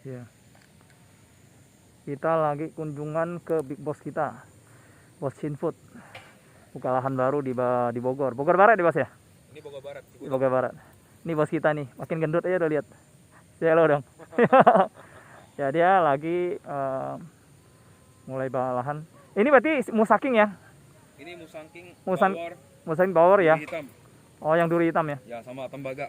Ya. Kita lagi kunjungan ke big boss kita, Bos Sinfood. Buka lahan baru di Bogor. Bogor Barat ya, Bos ya? Ini Bogor Barat. Di Bogor Barat. Ini bos kita nih, makin gendut aja udah lihat. Halo dong. Ya dia lagi mulai lahan. Ini berarti musaking ya? Ini musangking Musang- bawor, Musaking bawor ya? hitam. Oh yang duri hitam ya? Ya sama tembaga.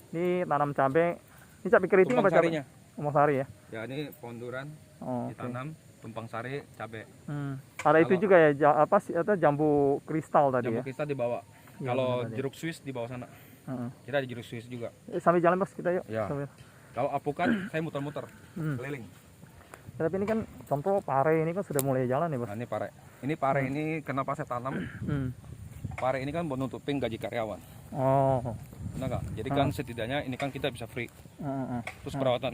Ini tanam cabai. Ini cabai keriting Tumpang apa cabai? sarinya. Tumpang sari ya? Ya ini ponduran Oh, oke. ditanam, tumpang sari, cabai. Ada itu juga ya, apa sih? Atau jambu kristal tadi Jambu ya? kristal dibawa. Iya, Kalau benar tadi. jeruk Swiss di bawah sana. Kita ada jeruk Swiss juga. Sambil jalan bos kita yuk. Ya. Sambil. Kalau apukan saya muter-muter keliling. Ya, tapi ini kan contoh pare ini kan sudah mulai jalan ya bos. Nah, ini pare. Ini pare ini kenapa saya tanam? Pare ini kan buat nutupin gaji karyawan. Oh. Benar nggak? Jadi kan setidaknya ini kan kita bisa free. Terus perawatan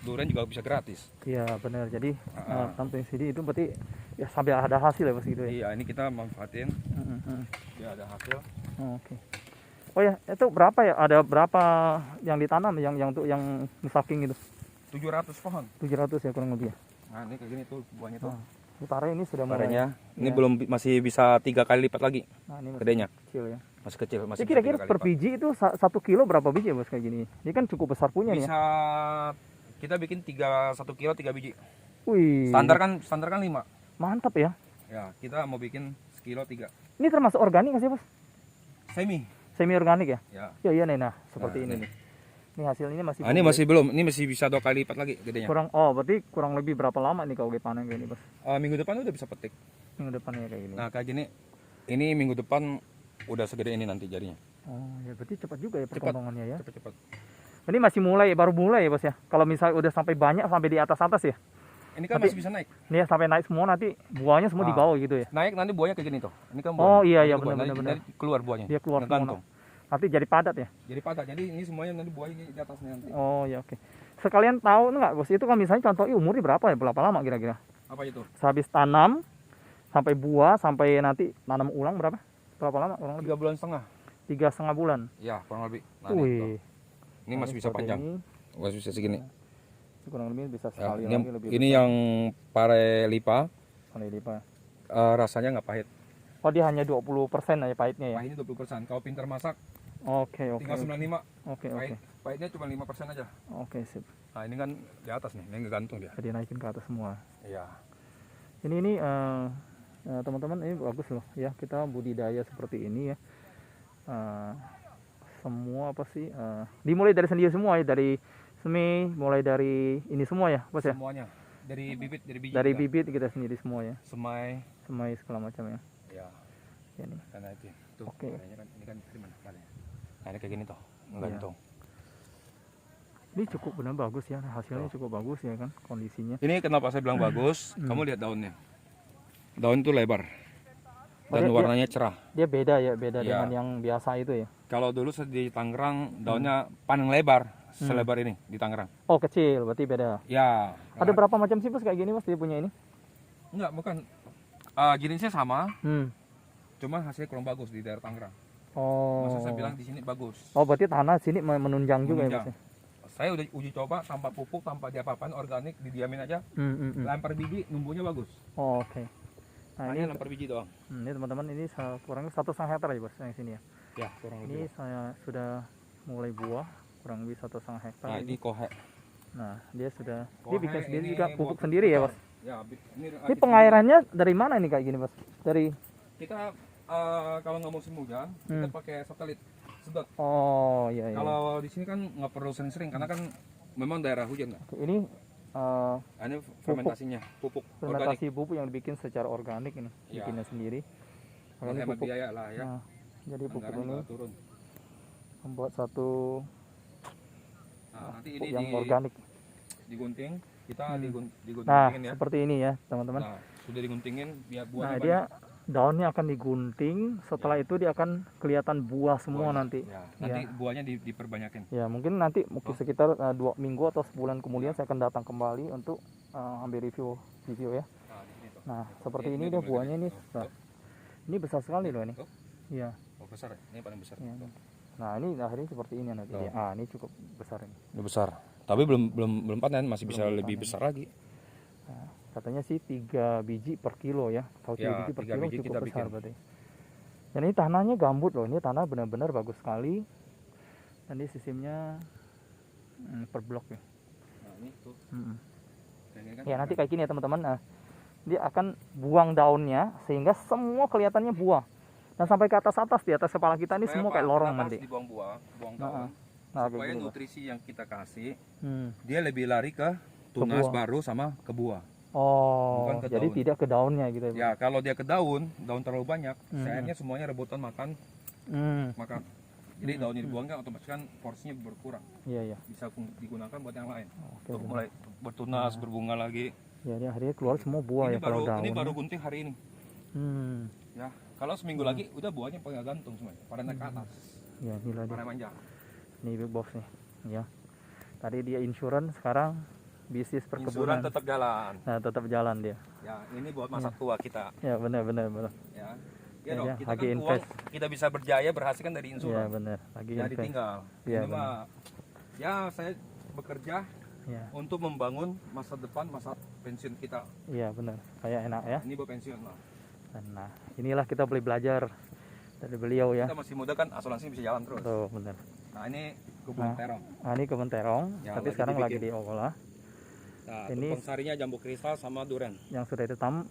durian juga bisa gratis. Iya benar. Jadi tanam sini itu berarti ya sampai ada hasil ya bos gitu ya. Iya, ini kita manfaatin. Biar ada hasil. Oke. Oh ya, itu berapa ya? Ada berapa yang ditanam yang untuk yang musaking itu? 700 pohon. 700 ya kurang lebih ya. Nah, ini kayak gini tuh buahnya tuh. Ini pare ini sudah mulai. Parenya ini Ya. belum masih bisa 3 kali lipat lagi. Nah, ini masih Gedenya. kecil ya. Masih kecil, masih Jadi bisa kira-kira 3 kali per lipat. biji itu 1 kilo berapa biji ya bos kayak gini? Ini kan cukup besar punya nih. Bisa kita bikin 1 kilo 3 biji. Wih. Standar kan 5. Mantap ya. Ya, kita mau bikin sekilo 3. Ini termasuk organik nggak sih bos? Semi. Semi organik ya? Ya. Ya iya nih, nah seperti Nah, ini nih. nih. Ini hasil ini masih. Ini masih belum, ini masih bisa 2 kali lipat lagi gedenya. Berarti kurang lebih berapa lama nih kalau panen kayak ini bos? Minggu depan udah bisa petik. Minggu depannya kayak gini. Nah, kayak gini. Ini minggu depan udah segede ini nanti jadinya. Oh ya berarti cepat juga ya perkembangannya ya. Cepet-cepet. Ini masih baru mulai ya bos ya. Kalau misalnya udah sampai banyak sampai di atas ya. Ini kan Tapi- masih bisa naik. Ini ya sampai naik semua nanti buahnya semua di bawah gitu ya. Naik nanti buahnya kayak gini tuh. Ini kan Oh, buahnya. iya, Ini iya, buah. benar, Nanti- benar. nanti keluar buahnya. Dia keluar semua. Ngegantung. Nanti jadi padat ya. Jadi padat. Jadi ini semuanya nanti buahnya di atasnya nanti. Oh ya oke. Sekalian tahu nggak bos itu kan misalnya contoh umurnya berapa ya? Berapa lama kira-kira? Apa itu? Sehabis tanam sampai buah sampai nanti tanam ulang berapa? Berapa lama? Kurang lebih 3 bulan setengah. 3,5 bulan. Ya, kurang lebih. Nah, Wih. ini masih bisa seperti panjang. Ini, Masih bisa segini. kurang lebih bisa Ya, sekali ini lagi lebih. ini yang pare lipa, Sekali lipat. rasanya nggak pahit. Oh dia hanya 20% aja pahitnya ya. Pahitnya 20%. Kalau pintar masak Oke tinggal 95. Oke. Pahitnya cuma 5% aja. Oke sip. Nah, ini kan di atas nih, ini ngegantung dia. Jadi naikin ke atas semua. Iya. Ini teman-teman ini bagus loh ya kita budidaya seperti ini ya. Semua apa sih? Dimulai dari sendiri semua ya dari semi mulai dari ini semua ya bos ya. Semuanya dari bibit, dari biji. Dari juga. bibit kita sendiri semua ya. Semai. Semai segala macam ya. Ya. Ya nih. Karena itu. Tuh. Oke. Ini kan gimana? Nah, ini kayak gini tuh, ngegantung. Ini cukup benar bagus ya hasilnya cukup bagus ya kan kondisinya. Ini kenapa saya bilang bagus? Kamu lihat daunnya. Daun itu lebar. Dan dia- warnanya cerah. Dia beda ya Iya. dengan yang biasa itu ya. Kalau dulu saya di Tangerang daunnya paling lebar, selebar ini di Tangerang. Oh kecil berarti beda. Ya. Ada berapa macam sih bos kayak gini bos dia punya ini? Enggak, bukan. Jenisnya sama, cuma hasilnya kurang bagus di daerah Tangerang. Oh. Masa saya bilang di sini bagus. Oh berarti tanah sini menunjang juga ya Menunjang. bos ya. Saya udah uji coba tanpa pupuk, tanpa diapa-apain, organik, didiamin aja. Lempar biji, numbuhnya bagus. Oh, oke. Nah Hanya ini, lempar biji doang. ini teman-teman ini kurang lebih 1,5 hektar ya bos yang sini ya. Ya, kurang Ini lebih. saya sudah mulai buah kurang lebih 1,5 hektar. Nah, ini kohe. Nah dia sudah dia Kohe bikin sendiri ini juga buat pupuk sendiri ya bos. Ya, Ini pengairannya dari mana nih kayak gini bos? Dari kita kalau nggak musim hujan, kita pakai satelit sedot. oh iya iya. Kalau di sini kan nggak perlu sering-sering karena kan memang daerah hujan. Oke, ini Ini fermentasinya, pupuk organik. fermentasi pupuk yang dibikin secara organik ini, Iya. bikinnya sendiri. Kalau ini Hemat pupuk. biaya lah ya. Nah, jadi pupuk Anggaran ini juga turun. membuat satu Nah, nanti pupuk ini yang organik. digunting, kita Nah, diguntingin ya. seperti ini ya, teman-teman. Nah, sudah diguntingin biar Nah, buahnya dia daunnya akan digunting, setelah itu dia akan kelihatan buah semua buahnya. nanti. Ya, nanti buahnya diperbanyakin. Ya, mungkin nanti sekitar 2 minggu atau sebulan kemudian saya akan datang kembali untuk ambil review ya. Nah, di sini tuh. Nah, seperti ini Ini dia juga buahnya gede. ini. Tuh. Ini besar sekali loh ini. Tuh. Iya. Oh, besar ya? Ini paling besar. Iya. Tuh. Nah, ini akhirnya seperti ini nanti Tuh. dia. Ini cukup besar ini. Ini besar. Tapi belum panen, masih bisa Belum lebih panen. besar lagi. Nah, katanya sih 3 biji per kilo ya. Kalau 3 Ya, biji per 3 kilo biji cukup kita besar bikin. berarti. Dan ini tanahnya gambut loh. Ini tanah benar-benar bagus sekali. Dan ini sistemnya per blok ya. Nah, ini tuh. Mm-mm. Ini kan Ya nanti kayak gini ya teman-teman. Nah, dia akan buang daunnya sehingga semua kelihatannya buah. Dan sampai ke atas-atas di atas kepala kita ini supaya semua apa? kayak lorong Kenapa nanti. harus dibuang buang Nah, daun? nah, kayak Supaya gini, Bos. nutrisi yang kita kasih Hmm. dia lebih lari ke tunas buah. baru sama ke buah. Oh, Bukan ke jadi daun. tidak ke daunnya gitu ya, Bos? Ya kalau dia ke daun terlalu banyak, Hmm. sayangnya semuanya rebutan makan. Jadi daunnya dibuang kan otomatis kan porsinya berkurang. Iya, iya. Bisa digunakan buat yang lain. Oke, Untuk Bos. mulai bertunas, berbunga lagi. Ya, dia akhirnya keluar semua buah ini ya kalau baru daun. ini baru gunting hari ini. Ya, kalau seminggu lagi udah buahnya pada gantung semuanya, pada naik ke atas, Ya, inilah dia. pada manja. Nih Big Boss nih. Ya. Tadi dia insurance, sekarang bisnis Insuran perkebunan. tetap jalan. Nah, tetap jalan dia. Ya, ini buat masa tua kita. Ya, benar. Ya, Ya, dong, dia kita lagi kan invest. uang kita bisa berjaya berhasil kan dari Ya, insuran. benar. Lagi Ya invest. ditinggal. Iya, Ini mah ya saya bekerja Ya. untuk membangun masa depan, masa pensiun kita. Iya, benar. Kayak enak ya. Ini buat pensiun lah. Nah, inilah kita boleh belajar dari beliau ya. Kita masih muda kan, asuransi bisa jalan terus. Tuh, benar. Nah, ini kebun terong. Nah, ini kebun terong, Ya, tapi lagi sekarang lagi dibikin. diolah. Nah, Ini- tumpeng sarinya jambu kristal sama durian. Yang sudah ditanam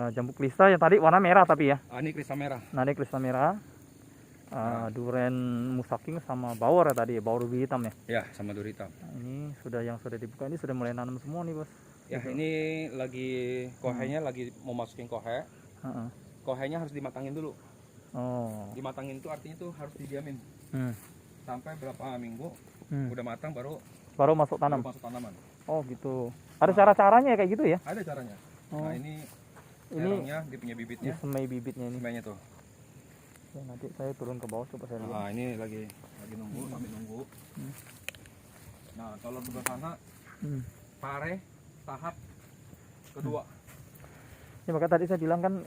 jambu kristal yang tadi warna merah tapi ya. Ah, ini kristal merah. Nah, ini kristal merah. Duren musaking sama bawor ya tadi, bawor ruby hitam ya. Ya, sama duri hitam. Nah, ini yang sudah dibuka, ini sudah mulai nanam semua nih, Bos. Ya, ini lagi kohenya lagi mau masukin kohe. Heeh. Kohenya harus dimatangin dulu. Oh. Dimatangin itu artinya tuh harus didiamin Hmm. sampai berapa minggu Hmm. udah matang baru Baru masuk tanam. masuk tanaman. Oh, gitu. Ada cara-caranya kayak gitu ya? Ada caranya. Oh. Nah, ini Ini terongnya, dia punya bibitnya. semai bibitnya ini. Semuanya tuh. Ya, nanti saya turun ke bawah coba saya lihat. Nah, ini lagi nunggu, sambil nunggu. Hmm. Nah, kalau sebelah sana Hmm. pare tahap kedua. Ya, maka tadi saya bilang kan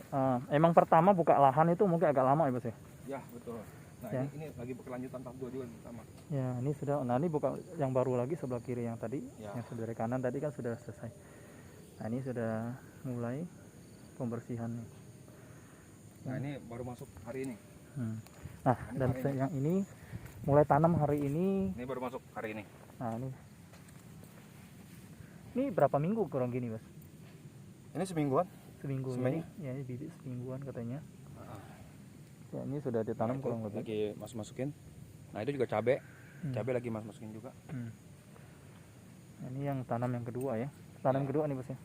emang pertama buka lahan itu mungkin agak lama ya, Bos ya. Ya, betul. Nah, Ya. ini lagi berkelanjutan tahap 2 juga sama. Ya, ini sudah. Nah, ini buka yang baru lagi sebelah kiri yang tadi, Ya. yang sebelah kanan tadi kan sudah selesai. Nah, ini sudah mulai pembersihan nih. Nah, ini baru masuk hari ini. Nah, Ini dan hari ini. yang ini mulai tanam hari ini. Ini baru masuk hari ini. Nah, ini berapa minggu kurang gini, Bos? Ini semingguan. Seminggu Semuanya? ini. Ya, ini bibit semingguan katanya. Ya, ini sudah ditanam Nah, itu kurang lebih. lagi masukin. Nah, itu juga cabe. Hmm. Cabe lagi masukin juga. Nah, ini yang tanam yang kedua ya. Tanam kedua nih, Bos ya.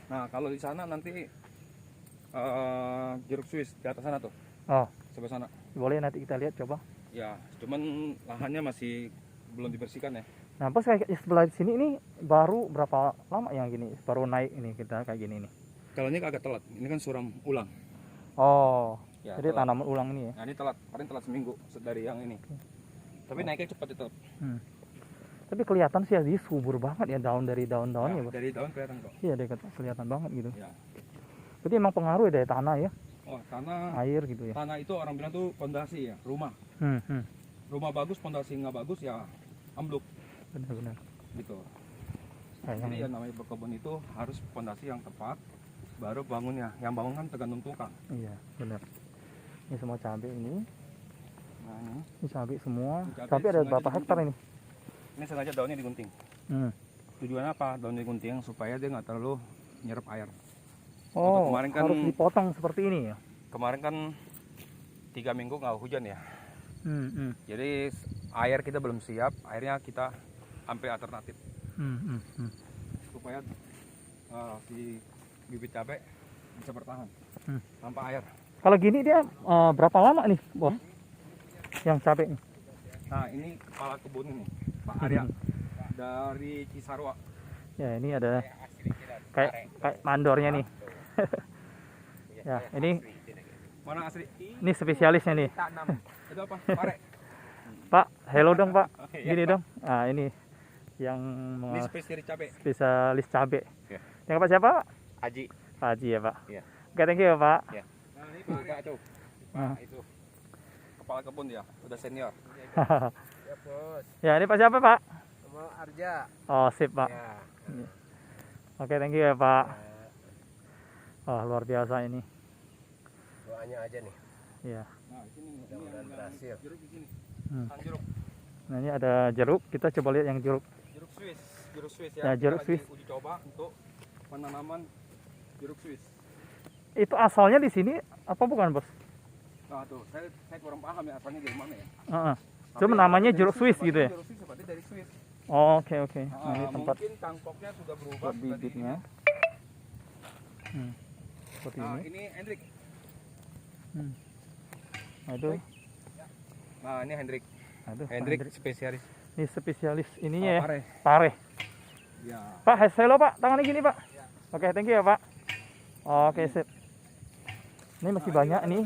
Nah, kalau di sana nanti jeruk Swiss di atas sana tuh, Oh, sebelah sana. boleh nanti kita lihat coba. Ya, cuman lahannya masih belum dibersihkan ya. Nah, Bos kayak sebelah sini ini baru berapa lama yang gini? Baru naik ini kita kayak gini nih. Kalau ini agak telat. Ini kan suram ulang. Oh, Ya, jadi telat. tanaman ulang ini ya. Nah, ini telat. Paling telat seminggu dari yang ini. Tapi naiknya cepat itu. Tapi kelihatan sih ya, dia subur banget ya daun dari daun-daunnya, Ya, Bos. dari daun kelihatan kok. Iya, dia kelihatan banget gitu. Ya. Jadi emang pengaruh ya dari tanah ya, Oh, tanah air gitu ya. tanah itu orang bilang tuh pondasi ya, rumah. Rumah bagus, pondasi nggak bagus ya ambruk Benar-benar. gitu. Sayang Jadi ya. yang namanya berkebun itu harus pondasi yang tepat, baru bangunnya. Yang bangun kan tergantung tukang. Iya, benar. Ini semua cabai ini. Nah, Ini cabai semua. Ini cabai Cabai ada sengaja berapa digunting. hektar ini? ini sengaja daunnya digunting. Tujuannya apa? Daun digunting supaya dia nggak terlalu nyerap air. Oh, kemarin kan- harus dipotong seperti ini ya? Kemarin kan 3 minggu nggak hujan ya. Hmm. Jadi air kita belum siap, airnya kita ambil alternatif supaya si bibit cabai bisa bertahan tanpa air. Kalau gini dia berapa lama nih, Bos? Yang cabai ini? Nah, ini kepala kebun ini, Pak Arya dari Cisarua. Ya, ini ada kayak mandornya nih. Ya, ini Mana asli? spesialisnya nih. Tanam. Itu apa? Pare. Pak, hello dong, Pak. Iya, Gini Pak. dong. Nah, ini yang Ini spesialis cabai. spesialis cabai. Ya. Yang Pak siapa? Haji. Pak Haji ya, Pak. Iya. Oke, thank you ya, Pak. Nah, ini Pak Arya tuh. Pak itu. Kepala kebun dia, udah senior. Ya, ini Pak siapa, Pak? Sama Arja. Oh, sip, Pak. Ya. Oke, thank you ya, Pak. Oh, luar biasa ini. Doanya aja nih. Iya. Nah, di sini Mudah-mudahan berhasil. jeruk di sini. Hmm. Jeruk. Nah, ini ada jeruk. Kita coba lihat yang jeruk. Jeruk Swiss. Jeruk Swiss ya. Ya, jeruk Kita Swiss. lagi uji coba untuk penanaman jeruk Swiss. Itu asalnya di sini apa bukan, Bos? Nah, tuh, saya kurang paham ya asalnya dari mana ya. Heeh. Tapi Cuma namanya dari jeruk Swiss gitu ya? Jeruk Swiss seperti dari Swiss. Oh, oke, oke. Nah, ini tempat Mungkin tangkoknya sudah berubah buat bibitnya. Seperti Nah, ini. ini Hendrik. Nah, itu. Nah, ini Hendrik. Aduh, Pak Hendrik Hendrik. spesialis Ini spesialis ininya ya. pare. Pare. Ya. Pak, hello Pak, tangannya gini Pak. Oke, thank you ya Pak. Oke, sip. Ini masih banyak nih,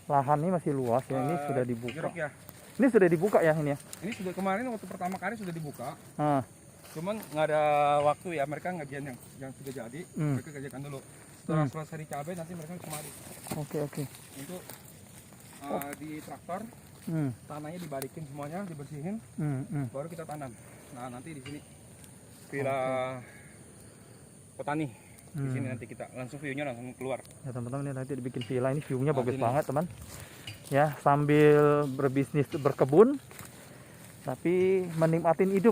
lahan ini masih luas ya. Ini sudah dibuka. Jeruk ya. Ini sudah dibuka ya ini ya. Ini sudah kemarin waktu pertama kali sudah dibuka. Ah, Cuman nggak ada waktu ya, mereka ngajian yang sudah jadi. Mereka kerjakan dulu. Setelah selesai dicabai nanti mereka kemari oke, oke. untuk di traktor. Tanahnya dibalikin semuanya, dibersihin, baru kita tanam. Nah, nanti di sini villa petani. Di sini nanti kita langsung view-nya langsung keluar. Ya teman-teman, ini nanti dibikin villa, ini view-nya Nah, bagus sini. banget teman. Ya, sambil berbisnis berkebun tapi menikmatin hidup.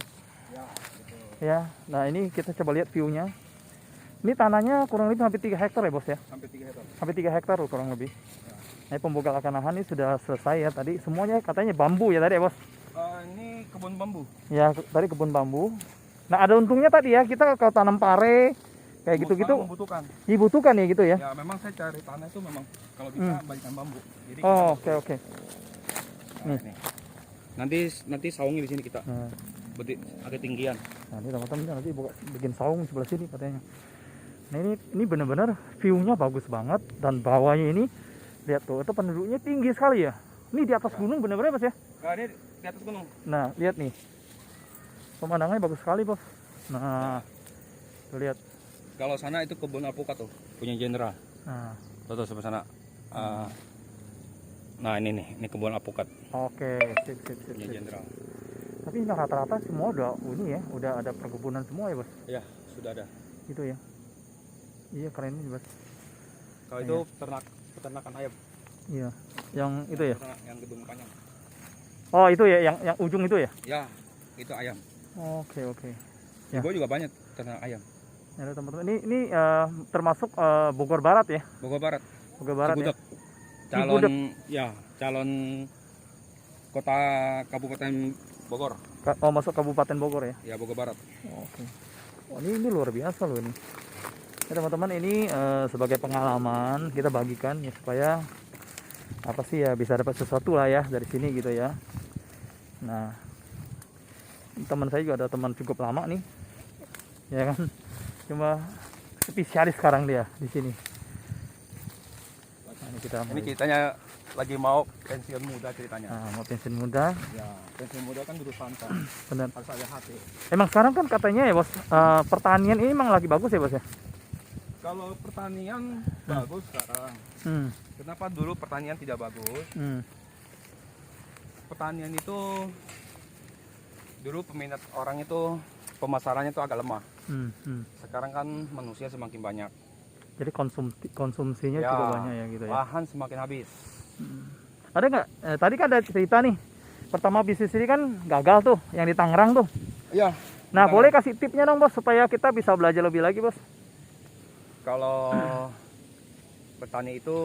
Ya, betul. Ya, nah ini kita coba lihat view-nya. Ini tanahnya kurang lebih hampir 3 hektar ya Bos ya? Sampai 3 hektar. Hampir 3 hektar loh, kurang lebih. Nah, pembekalan lahan ini sudah selesai ya tadi. Semuanya katanya bambu ya tadi ya Bos? Ini kebun bambu. Ya, tadi kebun bambu. Nah, ada untungnya tadi ya, kita kalau tanam pare kayak gitu-gitu Membutuhkan. dibutuhkan ya gitu ya. Ya, memang saya cari tanah itu memang kalau bisa balikan bambu. Jadi Oh, oke. Nah, ini. Nanti saungnya di sini kita Nah, agak tinggian. ini teman-teman nanti bikin saung sebelah sini katanya. Nah, ini benar-benar view-nya bagus banget dan bawahnya ini lihat tuh, itu penduduknya tinggi sekali ya. Ini di atas gunung benar-benar Bos ya. Nah, ini di atas gunung. Nah, lihat nih. Pemandangannya bagus sekali, Bos. Nah, tuh lihat. Kalau sana itu kebun alpukat tuh, punya jenderal. Nah, Tuh sebelah sana. Nah, ini kebun alpukat oke, sip. punya jenderal. Tapi ini rata-rata semua udah ini ya, udah ada perkebunan semua ya, Bos. Ya, sudah ada. Gitu ya. Iya, keren ini, Bos. Kalau itu peternakan ayam. Iya. Yang itu ya. Yang gedung panjang. Oh, itu ya, yang ujung itu ya. Ya, itu ayam. Oke. Di bawah juga banyak ternak ayam. Ya, teman-teman. Ini termasuk Bogor Barat ya. Bogor Barat. Bogor Barat Cigudeg. ya. Calon kota Kabupaten Bogor. Oh, masuk Kabupaten Bogor ya. Ya, Bogor Barat. Oke. Oh, ini luar biasa loh ini. Ya, teman-teman, ini sebagai pengalaman kita bagikan ya supaya apa sih ya, bisa dapat sesuatu lah ya dari sini gitu ya. Nah, teman saya juga ada teman cukup lama nih, ya kan, cuma spesialis sekarang dia di sini. Nah, Ini ceritanya lagi mau pensiun muda ceritanya. Nah, mau pensiun muda. Ya, pensiun muda kan duduk santai. Benar. Harus ada hati. Emang sekarang kan katanya ya Bos, pertanian ini emang lagi bagus ya Bos ya. Kalau pertanian bagus sekarang. Kenapa dulu pertanian tidak bagus? Pertanian itu dulu peminat orang itu pemasarannya itu agak lemah. Sekarang kan manusia semakin banyak. Jadi konsumsinya Ya, juga banyak ya gitu ya. Lahan semakin habis. Ada nggak? Tadi kan ada cerita nih. Pertama bisnis ini kan gagal tuh, yang di Tangerang tuh. Iya. Nah, boleh kasih tipnya dong Bos supaya kita bisa belajar lebih lagi Bos. Kalau bertani itu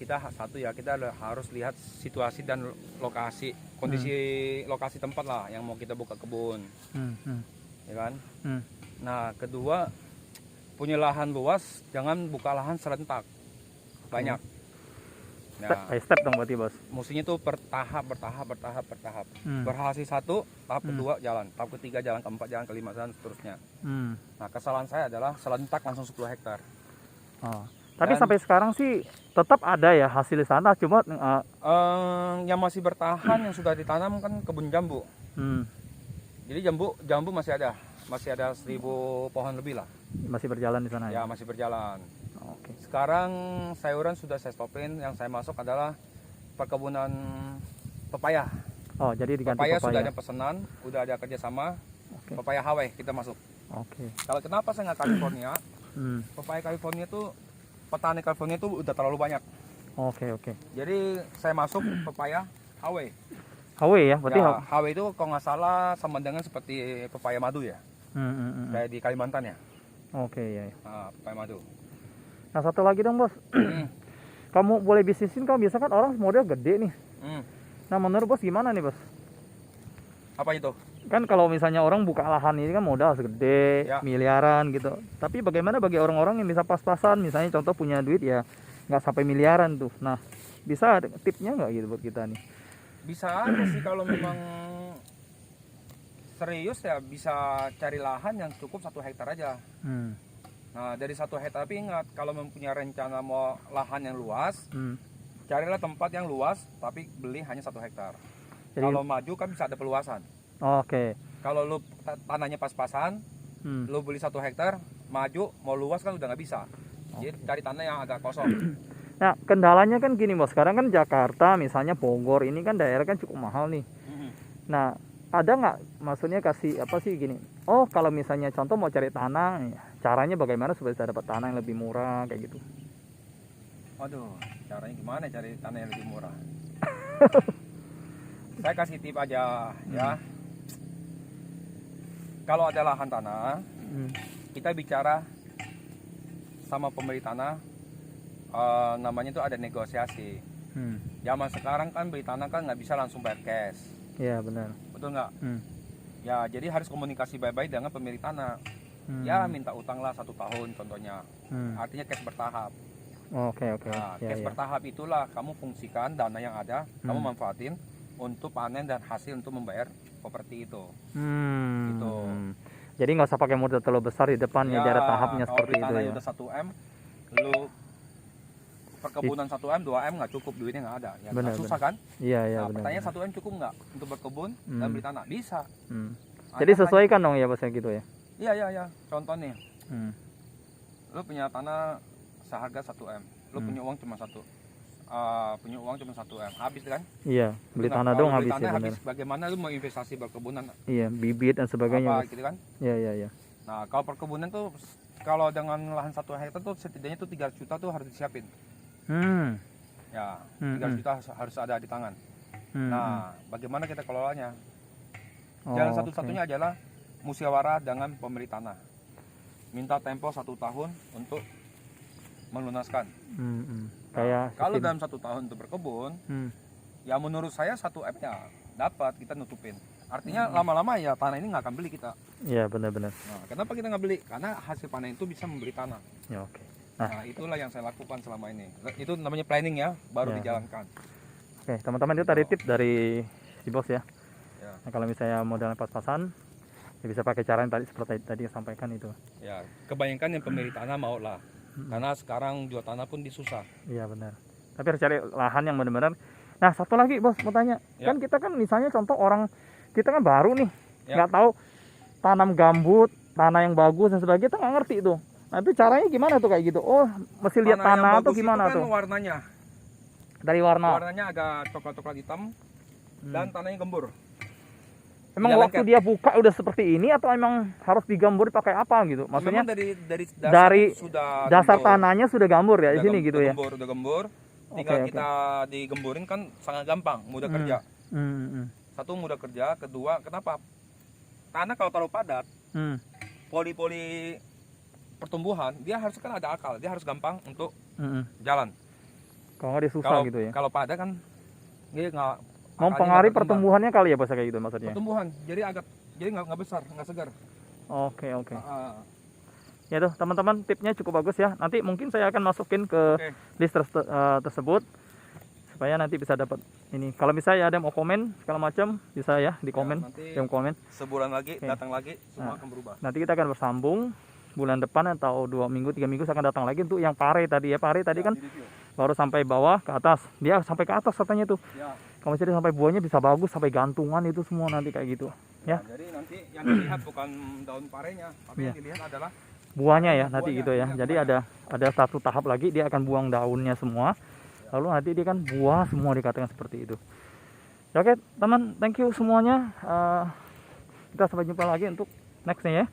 kita harus lihat situasi dan lokasi, kondisi lokasi tempat lah yang mau kita buka kebun, ya kan? Nah, kedua, punya lahan luas, jangan buka lahan serentak banyak. Step Nah, by step dong berarti Bos. mustinya tuh bertahap. Berhasil satu, tahap kedua jalan, tahap ketiga jalan, keempat jalan, kelima dan seterusnya. Nah, kesalahan saya adalah serentak langsung 10 hektar. Oh. Tapi sampai sekarang sih tetap ada ya hasil di sana, cuma Yang masih bertahan yang sudah ditanam kan kebun jambu. Jadi jambu masih ada 1000 pohon lebih lah. masih berjalan di sana ya. Ya, masih berjalan. Oke. Sekarang sayuran sudah saya stopin, yang saya masuk adalah perkebunan pepaya. Oh, jadi diganti Pepaya papaya. sudah ada pesanan, udah ada kerjasama. Oke. Pepaya Hawaii kita masuk. Oke. Kalau kenapa saya nggak California? Hmm. Pepaya California tuh petani California tuh udah terlalu banyak. Oke, oke. Jadi saya masuk pepaya Hawaii. Hawaii ya, berarti Ya, Hawaii itu kalau nggak salah sama dengan seperti pepaya madu ya, kayak di Kalimantan ya. Oke, ya. Nah, pepaya madu. Nah, satu lagi dong, Bos. Hmm. Kamu boleh bisnisin, kalau biasa kan orang modal gede nih. Hmm. Nah, menurut Bos gimana nih, Bos? Apa itu? Kan kalau misalnya orang buka lahan ini kan modal segede, Ya. miliaran gitu. Tapi bagaimana bagi orang-orang yang bisa pas-pasan, misalnya contoh punya duit ya nggak sampai miliaran tuh. Nah, bisa ada tipnya nggak gitu buat kita nih? Bisa aja sih kalau memang serius ya, bisa cari lahan yang cukup 1 hektar aja. Hmm. Nah, dari 1 hektar, tapi ingat kalau mempunyai rencana mau lahan yang luas, Hmm. carilah tempat yang luas tapi beli hanya 1 hektar. Jadi- Kalau maju kan bisa ada peluasan. Oke. Kalau lu tanahnya pas-pasan, Hmm. lu beli 1 hektar, maju mau luas kan udah nggak bisa. Jadi cari tanah yang agak kosong. Nah, kendalanya kan gini, Bos. Sekarang kan Jakarta, misalnya Bogor, ini kan daerah kan cukup mahal nih. Nah, ada nggak maksudnya kasih apa sih gini? Oh, kalau misalnya contoh mau cari tanah, ya, caranya bagaimana supaya bisa dapat tanah yang lebih murah kayak gitu? Waduh, caranya gimana cari tanah yang lebih murah? Saya kasih tip aja ya. Kalau ada lahan tanah, Hmm. kita bicara sama pembeli tanah, namanya itu ada negosiasi. Hmm. Zaman sekarang kan beli tanah kan nggak bisa langsung bayar cash, Ya benar. betul nggak? Hmm. Ya jadi harus komunikasi baik-baik dengan pemilik tanah. Hmm. Ya minta utang lah 1 tahun contohnya. Hmm. Artinya cash bertahap. Oke, oke. Nah, Ya, cash ya. bertahap itulah kamu fungsikan dana yang ada, kamu manfaatin untuk panen dan hasil untuk membayar properti itu. Hmm. Gitu. Jadi nggak usah pakai modal terlalu besar di depan ya, ada tahapnya kalau seperti beli itu tanahnya ya. udah 1 M, lu perkebunan 1 M, 2 M nggak cukup, duitnya nggak ada. Ya, Benar, susah kan? Iya, iya Nah, benar. pertanyaan 1 M cukup nggak untuk berkebun dan beli tanah? Bisa. Hmm. Hanya- Jadi sesuaikan dong ya bosnya gitu ya. Iya, iya, iya. Contoh nih, Hmm. lu punya tanah seharga 1 M, lu punya uang cuma 1 M, habis kan? Iya, beli Nah, tanah kalau dong beli habis tanah ya benar. habis, bagaimana lu mau investasi berkebunan Iya, bibit dan sebagainya. apa Bos. gitu kan? Iya, iya, iya. Nah, kalau perkebunan tuh kalau dengan lahan 1 hektar tuh setidaknya tuh 300 juta tuh harus disiapin. Hmm. Ya, Hmm, 300 juta harus ada di tangan. Hmm. Nah, bagaimana kita kelolanya? Oh, Jalan oke. satu-satunya adalah musyawarah dengan pemilik tanah. Minta tempo 1 tahun untuk melunaskan. Hmm, hmm. Nah, Kayak kalau sistem. dalam 1 tahun untuk berkebun, Hmm. ya menurut saya 1 M ya dapat kita nutupin. Artinya lama-lama ya tanah ini nggak akan beli kita. Iya, benar-benar. Nah, kenapa kita nggak beli? Karena hasil panen itu bisa membeli tanah. Ya, oke. Nah, itulah yang saya lakukan selama ini. Itu namanya planning ya, baru Ya. dijalankan. Oke, teman-teman itu tadi tip dari si bos ya. Ya. Nah, kalau misalnya modalnya pas-pasan, ya bisa pakai cara yang tadi seperti tadi yang sampaikan itu. Ya, kebanyakan yang pemilik tanah mau lah. Karena sekarang jual tanah pun disusah. Iya benar. Tapi harus cari lahan yang benar-benar. Nah, satu lagi bos mau tanya. Ya. Kan kita kan misalnya contoh orang kita kan baru nih, Ya. nggak tahu tanam gambut, tanah yang bagus dan sebagainya, kita nggak ngerti tuh. Nah itu caranya gimana tuh kayak gitu? Oh, mesti lihat yang tanah tuh bagus gimana itu kan tuh? warnanya. Dari warna. Warnanya agak coklat-coklat hitam dan tanahnya gembur. Emang Ya, waktu lengket. dia buka udah seperti ini atau emang harus digambur pakai apa gitu? Maksudnya Memang dari dari sudah dasar gembur. tanahnya sudah gambur ya di sini gitu ya? Udah gembur. Tinggal Oke, kita digemburin kan sangat gampang, mudah kerja. Satu mudah kerja, kedua kenapa? Tanah kalau terlalu padat, poli-poli pertumbuhan, dia harus kan ada akal, dia harus gampang untuk jalan. Kalau nggak dia susah Kalau gitu ya? kalau padat kan dia nggak Mempengaruhi akalnya nggak berkembang. pertumbuhannya kali ya bos kayak gitu maksudnya? Pertumbuhan, jadi nggak besar, nggak segar. Oke, oke. Ah, Ya tuh teman-teman tipnya cukup bagus ya. Nanti mungkin saya akan masukin ke Oke. list tersebut supaya nanti bisa dapat ini. Kalau misalnya ada yang mau komen segala macam bisa ya di komen, nanti yang komen. sebulan lagi Oke. datang lagi Nah. semua akan berubah. Nanti kita akan bersambung bulan depan atau 2 minggu 3 minggu saya akan datang lagi untuk yang pare tadi ya. Pare tadi Ya, kan di review. baru sampai bawah ke atas. Dia sampai ke atas katanya tuh. Ya. Kalau misalnya sampai buahnya bisa bagus sampai gantungan itu semua nanti kayak gitu. Ya. Nah, jadi nanti yang dilihat bukan daun parenya, tapi Ya. yang dilihat adalah Buahnya ya nanti Buahnya, gitu ya. iya, Jadi buahnya. ada satu tahap lagi dia akan buang daunnya semua. Lalu nanti dia kan buah semua dikatakan seperti itu. Ya, oke teman, thank you semuanya. Kita sampai jumpa lagi untuk nextnya ya.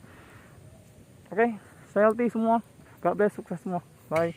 Oke, saya LT semua. God bless, sukses semua. Bye.